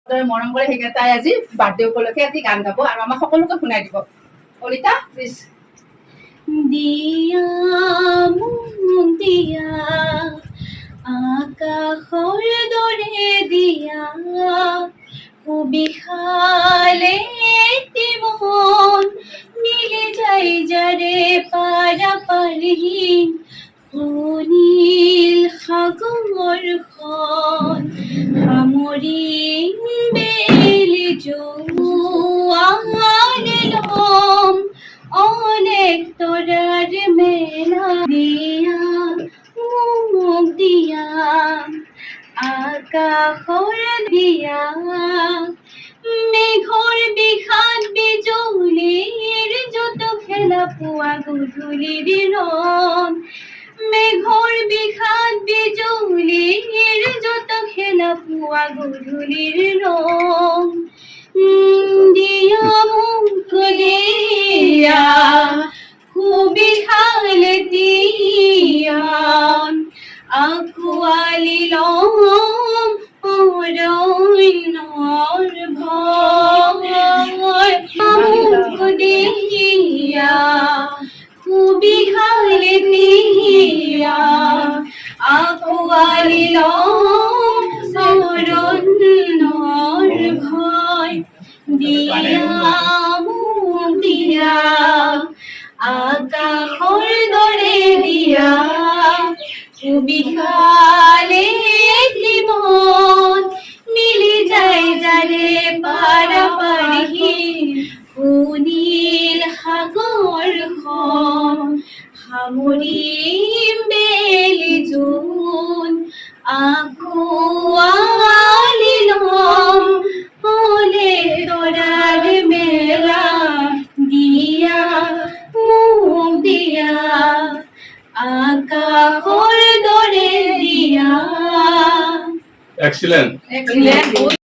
মৰম কৰে সেইকাৰণে তাই আজি বাৰ্থডে উপলক্ষে আজি গান গাব আৰু আমাক সকলোকে শুনাই দিব। অলিতা প্লিজ। দিয়া মোক দিয়া আকাশৰ দৰে দিয়া সুবিশালে মন মিলি যায় যাৰে পাৰা পাৰহীন সুনীল সাগৰখন সামৰি বেলি জোৱানে লম অনেক তৰাৰ মেলা দিয়া মোক দিয়া আকাশৰ দিয়া মেঘৰ বিষাদ বিজুলীৰ যত খেলা পোৱা গধূলিৰ ৰং মেঘৰ বিষাদ বিজুলীৰ যত খেলা পোৱা গধূলিৰ ৰং দিয়া মোক দিয়া সুবিশালে দিয়া আঁকোৱালি ল'ম অৰণ্যৰ ভয় মোক দিয়া সুবিশালে দিয়া আঁকোৱালি ল'ম অৰণ্যৰ ভয় দিয়া মোক দিয়া আকাশৰ দৰে দিয়া সুবিশালে মন মিলি যায় যাৰে পাৰা পাৰহীন সুনীল সাগৰখন সামৰিম বেলি জোন আঁকোৱালি ল'ম অনেক তৰাৰ মেলা দিয়া মোক দিয়া আকাশৰ দৰে দিয়া। Excellent. Excellent.